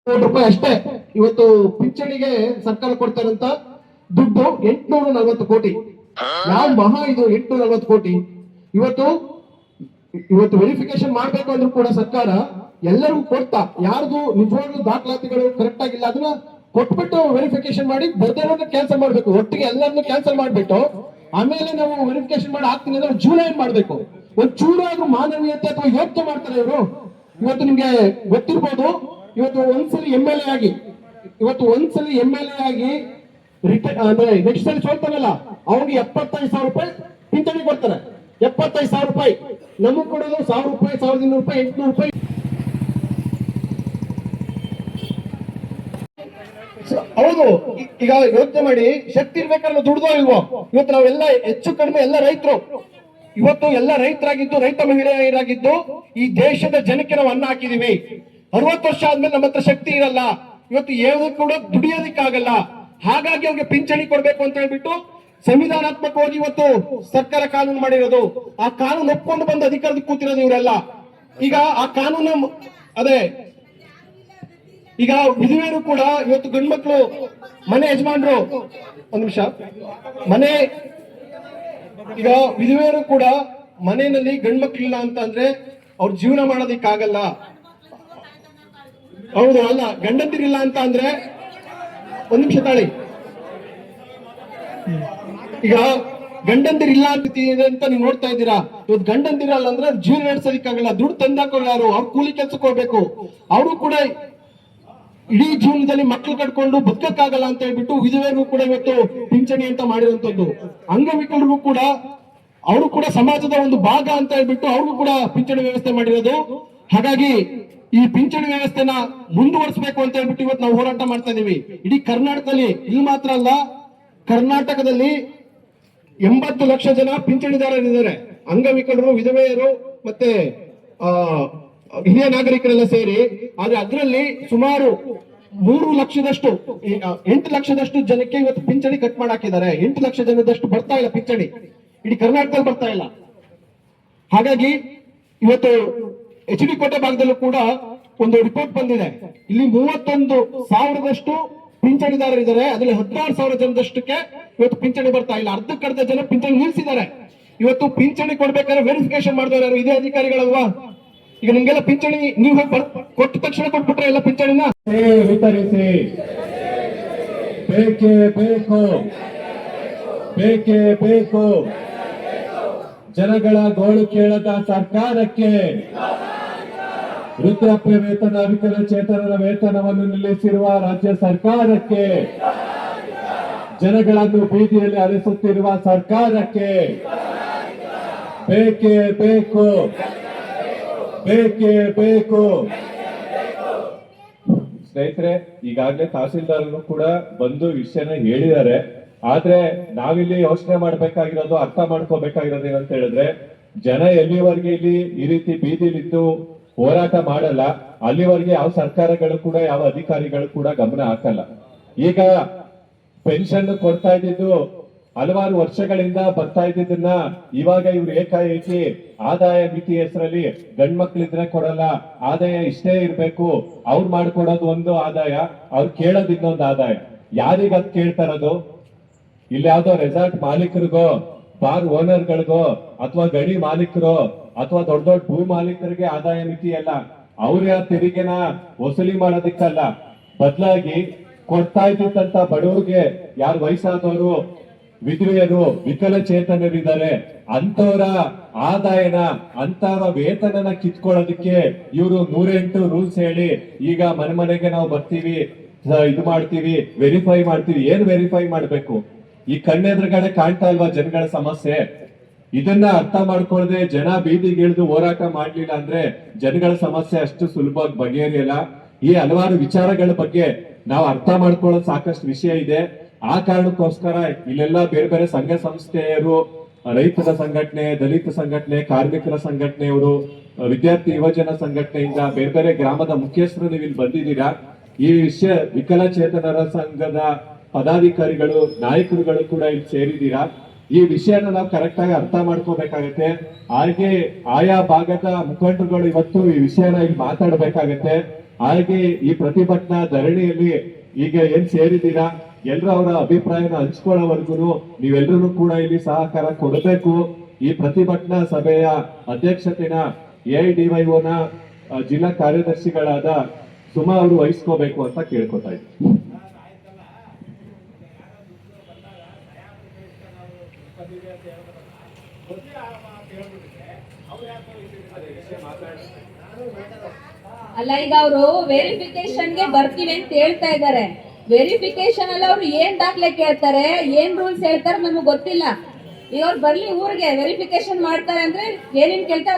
ಕೋಟಿ ರೂಪಾಯಿ ಅಷ್ಟೇ ಇವತ್ತು ಪಿಂಚಣಿಗೆ ಸರ್ಕಾರ ಕೊಡ್ತಾರಂತ ದುಡ್ಡು 840 ಕೋಟಿ. ಯಾವ ಮಹಾ ಇದು 840 ಕೋಟಿ. ಇವತ್ತು ವೆರಿಫಿಕೇಶನ್ ಮಾಡ್ಬೇಕು ಅಂದ್ರೂ ಕೂಡ ಸರ್ಕಾರ ಎಲ್ಲರಿಗೂ ಕೊಡ್ತಾ ಯಾರ್ದು ನಿಜವಾಗ್ಲೂ ದಾಖಲಾತಿಗಳು ಕರೆಕ್ಟ್ ಆಗಿಲ್ಲ ಅದನ್ನ ಕೊಟ್ಬಿಟ್ಟು ವೆರಿಫಿಕೇಶನ್ ಮಾಡಿ ಬರ್ದೇರೋದನ್ನ ಕ್ಯಾನ್ಸಲ್ ಮಾಡ್ಬೇಕು. ಒಟ್ಟಿಗೆ ಎಲ್ಲರನ್ನು ಕ್ಯಾನ್ಸಲ್ ಮಾಡ್ಬಿಟ್ಟು ಆಮೇಲೆ ನಾವು ವೆರಿಫಿಕೇಶನ್ ಮಾಡಿ ಹಾಕ್ತೀನಿ ಅಂದ್ರೆ ಜೂನ್ ಏನ್ ಮಾಡ್ಬೇಕು. ಒಂದ್ ಚೂರಾದ್ರೂ ಮಾನವೀಯತೆ ಅಥವಾ ಯೋಚನೆ ಮಾಡ್ತಾರೆ ಇವರು. ಇವತ್ತು ನಿಮ್ಗೆ ಗೊತ್ತಿರ್ಬೋದು, ಇವತ್ತು ಒಂದ್ಸಲಿ MLA ಆಗಿ ಅಂದ್ರೆ ನೆಕ್ಸ್ಟ್ ಸಲ ಸೋಲ್ತಾನಲ್ಲ ಅವ್ರಿಗೆ 75,000 ರೂಪಾಯಿ ಪಿಂಚಣಿ ಕೊಡ್ತಾರೆ. 75,000 ರೂಪಾಯಿ. ನಮಗ್ ಕೊಡೋದು 1,000 ರೂಪಾಯಿ, 1,200 ರೂಪಾಯಿ, 800 ರೂಪಾಯಿ. ಹೌದು, ಈಗ ಯೋಚನೆ ಮಾಡಿ, ಶಕ್ತಿ ಇರ್ಬೇಕಾದ್ರೆ ದುಡ್ದೋ ಇಲ್ವೋ. ಇವತ್ತು ನಾವೆಲ್ಲ ಹೆಚ್ಚು ಕಡಿಮೆ ಎಲ್ಲ ರೈತರು, ಇವತ್ತು ಎಲ್ಲ ರೈತರಾಗಿದ್ದು, ರೈತ ಮಹಿಳೆಯರಾಗಿದ್ದು ಈ ದೇಶದ ಜನಕ್ಕೆ ನಾವು ಅನ್ನ ಹಾಕಿದೀವಿ. 60 ವರ್ಷ ಆದ್ಮೇಲೆ ನಮ್ಮ ಹತ್ರ ಶಕ್ತಿ ಇರಲ್ಲ. ಇವತ್ತು ಏನು ಕೂಡ ದುಡಿಯೋದಕ್ಕಾಗಲ್ಲ. ಹಾಗಾಗಿ ಅವ್ರಿಗೆ ಪಿಂಚಣಿ ಕೊಡ್ಬೇಕು ಅಂತ ಹೇಳ್ಬಿಟ್ಟು ಸಂವಿಧಾನಾತ್ಮಕವಾಗಿ ಇವತ್ತು ಸರ್ಕಾರ ಕಾನೂನು ಮಾಡಿರೋದು. ಆ ಕಾನೂನು ಒಪ್ಕೊಂಡು ಬಂದು ಅಧಿಕಾರಕ್ಕೆ ಕೂತಿರೋದು ಇವರೆಲ್ಲ. ಈಗ ಆ ಕಾನೂನು ಅದೇ ಈಗ ವಿಧವೆಯರು ಕೂಡ ಇವತ್ತು ಗಂಡು ಮಕ್ಕಳು ಮನೆ ಯಜಮಾನ್ರು ಒಂದ್ ನಿಮಿಷ ಈಗ ವಿಧವೆಯರು ಕೂಡ ಮನೆಯಲ್ಲಿ ಗಂಡು ಮಕ್ಕಳಿಲ್ಲ ಅಂತ ಅಂದ್ರೆ ಅವ್ರ ಜೀವನ ಮಾಡೋದಿಕ್ಕಾಗಲ್ಲ. ಹೌದು, ಅಲ್ಲ ಗಂಡಂದಿರಿಲ್ಲ ಅಂತ ಅಂದ್ರೆ ಒಂದ್ ನಿಮಿಷ ತಾಳಿ. ಈಗ ಗಂಡಂದಿರಿಲ್ಲ ಅಂತ ನೀವು ನೋಡ್ತಾ ಇದ್ದೀರಾ. ಇವತ್ತು ಗಂಡಂದಿರಲ್ಲ ಅಂದ್ರೆ ಜೀವನ ನಡೆಸೋದಿಕ್ಕಾಗಲ್ಲ. ದುಡ್ಡು ತಂದಾಕೋರು ಯಾರು? ಅವ್ರು ಕೂಲಿ ಕೆಲ್ಸಕ್ಕೆ ಹೋಗ್ಬೇಕು. ಅವರು ಕೂಡ ಇಡೀ ಜೀವನದಲ್ಲಿ ಮಕ್ಕಳು ಕಟ್ಕೊಂಡು ಬದುಕಕ್ಕಾಗಲ್ಲ ಅಂತ ಹೇಳ್ಬಿಟ್ಟು ವಿಧವೆಗೂ ಕೂಡ ಇವತ್ತು ಪಿಂಚಣಿ ಅಂತ ಮಾಡಿರುವಂತದ್ದು. ಅಂಗವಿಕಲರಿಗೂ ಕೂಡ ಅವರು ಕೂಡ ಸಮಾಜದ ಒಂದು ಭಾಗ ಅಂತ ಹೇಳ್ಬಿಟ್ಟು ಅವ್ರಿಗೂ ಕೂಡ ಪಿಂಚಣಿ ವ್ಯವಸ್ಥೆ ಮಾಡಿರೋದು. ಹಾಗಾಗಿ ಈ ಪಿಂಚಣಿ ವ್ಯವಸ್ಥೆನ ಮುಂದುವರಿಸಬೇಕು ಅಂತ ಹೇಳ್ಬಿಟ್ಟು ಇವತ್ತು ನಾವು ಹೋರಾಟ ಮಾಡ್ತಾ ಇದೀವಿ. ಇಡೀ ಕರ್ನಾಟಕದಲ್ಲಿ, ಇಲ್ಲಿ ಮಾತ್ರ ಅಲ್ಲ, ಕರ್ನಾಟಕದಲ್ಲಿ 80 ಲಕ್ಷ ಜನ ಪಿಂಚಣಿದಾರರಿದ್ದಾರೆ. ಅಂಗವಿಕಲರು, ವಿಧವೆಯರು ಮತ್ತೆ ಹಿರಿಯ ನಾಗರಿಕರೆಲ್ಲ ಸೇರಿ. ಆದ್ರೆ ಅದರಲ್ಲಿ ಸುಮಾರು 3 ಲಕ್ಷದಷ್ಟು 8 ಲಕ್ಷದಷ್ಟು ಜನಕ್ಕೆ ಇವತ್ತು ಪಿಂಚಣಿ ಕಟ್ ಮಾಡಾಕಿದ್ದಾರೆ. 8 ಲಕ್ಷ ಜನದಷ್ಟು ಬರ್ತಾ ಇಲ್ಲ ಪಿಂಚಣಿ, ಇಡೀ ಕರ್ನಾಟಕದಲ್ಲಿ ಬರ್ತಾ ಇಲ್ಲ. ಹಾಗಾಗಿ ಇವತ್ತು HD ಕೋಟೆ ಭಾಗದಲ್ಲೂ ಕೂಡ ಒಂದು ರಿಪೋರ್ಟ್ ಬಂದಿದೆ. ಇಲ್ಲಿ 31,000ದಷ್ಟು ಪಿಂಚಣಿದಾರರಿದ್ದಾರೆ. ಅದರಲ್ಲಿ 16,000 ಜನದಷ್ಟಕ್ಕೆ ಇವತ್ತು ಪಿಂಚಣಿ ಬರ್ತಾ ಇಲ್ಲ. ಅರ್ಧಕ್ಕರ್ಧ ಜನ ಪಿಂಚಣಿ ನಿಲ್ಲಿಸಿದ್ದಾರೆ. ಇವತ್ತು ಪಿಂಚಣಿ ಕೊಡ್ಬೇಕಾದ್ರೆ ವೆರಿಫಿಕೇಶನ್ ಮಾಡಿದವರು ಯಾರು? ಇದೇ ಅಧಿಕಾರಿಗಳಲ್ವಾ? ಈಗ ನಿಮ್ಗೆಲ್ಲ ಪಿಂಚಣಿ ನೀವು ಕೊಟ್ಟ ತಕ್ಷಣ ಕೊಟ್ಬಿಟ್ರೆ ಎಲ್ಲ ಪಿಂಚಣಿನ ವಿತರಿಸಿ. ಬೇಕೇ ಬೇಕು, ಬೇಕೇ ಬೇಕು. ಜನಗಳ ಗೋಳು ಕೇಳದ ಸರ್ಕಾರಕ್ಕೆ, ವೃದ್ಧಾಪ್ಯ ವೇತನ, ವಿಕಲಚೇತನರ ವೇತನವನ್ನು ನಿಲ್ಲಿಸಿರುವ ರಾಜ್ಯ ಸರ್ಕಾರಕ್ಕೆ, ಜನಗಳನ್ನು ಬೀದಿಯಲ್ಲಿ ಅಲಿಸುತ್ತಿರುವ ಸರ್ಕಾರಕ್ಕೆ ಬೇಕೇ ಬೇಕು, ಬೇಕೇ ಬೇಕು. ಸ್ನೇಹಿತರೆ, ಈಗಾಗಲೇ ತಹಸೀಲ್ದಾರರು ಕೂಡ ಬಂದು ವಿಷಯನ ಹೇಳಿದ್ದಾರೆ. ಆದ್ರೆ ನಾವಿಲ್ಲಿ ಯೋಚನೆ ಮಾಡ್ಬೇಕಾಗಿರೋದು, ಅರ್ಥ ಮಾಡ್ಕೋಬೇಕಾಗಿರೋದು ಏನಂತ ಹೇಳಿದ್ರೆ, ಜನ ಎಲ್ಲಿವರೆಗೆ ಇಲ್ಲಿ ಈ ರೀತಿ ಬೀದಿಲಿದ್ದು ಹೋರಾಟ ಮಾಡಲ್ಲ ಅಲ್ಲಿವರೆಗೆ ಯಾವ ಸರ್ಕಾರಗಳು ಕೂಡ, ಯಾವ ಅಧಿಕಾರಿಗಳು ಕೂಡ ಗಮನ ಹಾಕಲ್ಲ. ಈಗ ಪೆನ್ಷನ್ ಕೊಡ್ತಾ ಇದ್ದಿದ್ದು ಹಲವಾರು ವರ್ಷಗಳಿಂದ ಬರ್ತಾ ಇದ್ದಿದ್ದನ್ನ ಇವಾಗ ಇವ್ರು ಏಕಾಏಕಿ ಆದಾಯ ಮಿತಿ ಹೆಸರಲ್ಲಿ ಗಂಡ್ ಮಕ್ಳಿದ್ರೆ ಕೊಡಲ್ಲ, ಆದಾಯ ಇಷ್ಟೇ ಇರ್ಬೇಕು, ಅವ್ರು ಮಾಡ್ಕೊಡೋದು ಒಂದು ಆದಾಯ, ಅವ್ರು ಕೇಳೋದು ಇನ್ನೊಂದು ಆದಾಯ. ಯಾರಿಗದ್ ಕೇಳ್ತಾ ಇರೋದು? ಇಲ್ಲಿ ಯಾವ್ದೋ ರೆಸಾರ್ಟ್ ಮಾಲೀಕರಿಗೋ, ಬಾರ್ ಓನರ್ಗಳಿಗೋ, ಅಥವಾ ಗಣಿ ಮಾಲೀಕರು, ಅಥವಾ ದೊಡ್ಡ ದೊಡ್ಡ ಭೂ ಮಾಲೀಕರಿಗೆ ಆದಾಯ ಮಿತಿ ಅಲ್ಲ. ಅವ್ರ ತೆರಿಗೆನ ವಸೂಲಿ ಮಾಡೋದಿಕ್ಕಲ್ಲ, ಬದಲಾಗಿ ಕೊಡ್ತಾ ಇದ್ದಂತ ಬಡವರಿಗೆ, ಯಾರು ವಯಸ್ಸಾದವರು, ವಿಧವೆಯರು, ವಿಕಲಚೇತನರಿದ್ದಾರೆ, ಅಂತವರ ಆದಾಯನ, ಅಂತವರ ವೇತನನ ಕಿತ್ಕೊಳ್ಳೋದಕ್ಕೆ ಇವರು 108 ರೂಲ್ಸ್ ಹೇಳಿ ಈಗ ಮನೆಗೆ ನಾವು ಬರ್ತೀವಿ, ಇದು ಮಾಡ್ತೀವಿ, ವೆರಿಫೈ ಮಾಡ್ತೀವಿ. ಏನ್ ವೆರಿಫೈ ಮಾಡ್ಬೇಕು? ಈ ಕಣ್ಣೆದುರುಗಡೆ ಕಾಣ್ತಾ ಇಲ್ವಾ ಜನಗಳ ಸಮಸ್ಯೆ? ಇದನ್ನ ಅರ್ಥ ಮಾಡ್ಕೊಳ್ಳದೆ ಜನ ಬೀದಿಗಿಳಿದು ಹೋರಾಟ ಮಾಡ್ಲಿಲ್ಲ ಅಂದ್ರೆ ಜನಗಳ ಸಮಸ್ಯೆ ಅಷ್ಟು ಸುಲಭವಾಗಿ ಬಗೆಹರಿಯಲ್ಲ. ಈ ಹಲವಾರು ವಿಚಾರಗಳ ಬಗ್ಗೆ ನಾವು ಅರ್ಥ ಮಾಡ್ಕೊಳ್ಳೋದು ಸಾಕಷ್ಟು ವಿಷಯ ಇದೆ. ಆ ಕಾರಣಕ್ಕೋಸ್ಕರ ಇಲ್ಲೆಲ್ಲ ಬೇರೆ ಬೇರೆ ಸಂಘ ಸಂಸ್ಥೆಯರು, ರೈತರ ಸಂಘಟನೆ, ದಲಿತ ಸಂಘಟನೆ, ಕಾರ್ಮಿಕರ ಸಂಘಟನೆಯವರು, ವಿದ್ಯಾರ್ಥಿ ಯುವಜನ ಸಂಘಟನೆಯಿಂದ ಬೇರೆ ಬೇರೆ ಗ್ರಾಮದ ಮುಖ್ಯಸ್ಥರು ನೀವು ಇಲ್ಲಿ ಬಂದಿದ್ದೀರಾ. ಈ ವಿಷಯ ವಿಕಲಚೇತನರ ಸಂಘದ ಪದಾಧಿಕಾರಿಗಳು, ನಾಯಕರುಗಳು ಕೂಡ ಇಲ್ಲಿ ಸೇರಿದ್ದೀರಾ. ಈ ವಿಷಯನ ನಾವು ಕರೆಕ್ಟ್ ಆಗಿ ಅರ್ಥ ಮಾಡ್ಕೋಬೇಕಾಗತ್ತೆ. ಹಾಗೆ ಆಯಾ ಭಾಗದ ಮುಖಂಡರುಗಳು ಇವತ್ತು ಈ ವಿಷಯನ ಇಲ್ಲಿ ಮಾತಾಡ್ಬೇಕಾಗತ್ತೆ. ಹಾಗೆ ಈ ಪ್ರತಿಭಟನಾ ಧರಣಿಯಲ್ಲಿ ಈಗ ಏನ್ ಸೇರಿದ್ದೀರಾ ಎಲ್ರು ಅವರ ಅಭಿಪ್ರಾಯನ ಹಂಚ್ಕೊಳ್ಳೋವರೆಗೂ ನೀವೆಲ್ಲರೂ ಕೂಡ ಇಲ್ಲಿ ಸಹಕಾರ ಕೊಡಬೇಕು. ಈ ಪ್ರತಿಭಟನಾ ಸಭೆಯ ಅಧ್ಯಕ್ಷತೆನ AIDYO ನ ಜಿಲ್ಲಾ ಕಾರ್ಯದರ್ಶಿಗಳಾದ ಸುಮಾ ಅವರು ವಹಿಸ್ಕೋಬೇಕು ಅಂತ ಕೇಳ್ಕೊತಾ ಇದ್ದೀನಿ. ಅಲ್ಲ, ಈಗ ಅವರು ವೆರಿಫಿಕೇಶನ್ಗೆ ಬರ್ತೀವಿ ಅಂತ ಹೇಳ್ತಾ ಇದ್ದಾರೆ. ವೆರಿಫಿಕೇಶನ್ ಅಲ್ಲಿ ಅವ್ರು ಏನ್ ದಾಖಲೆ ಕೇಳ್ತಾರೆ, ಏನ್ ರೂಲ್ಸ್ ಹೇಳ್ತಾರೆ ನಮ್ಗೆ ಗೊತ್ತಿಲ್ಲ. ಈಗ ಅವ್ರು ಬರ್ಲಿ ಊರಿಗೆ ವೆರಿಫಿಕೇಶನ್ ಮಾಡ್ತಾರೆ ಅಂದ್ರೆ ಏನೇನ್ ಕೇಳ್ತಾರೆ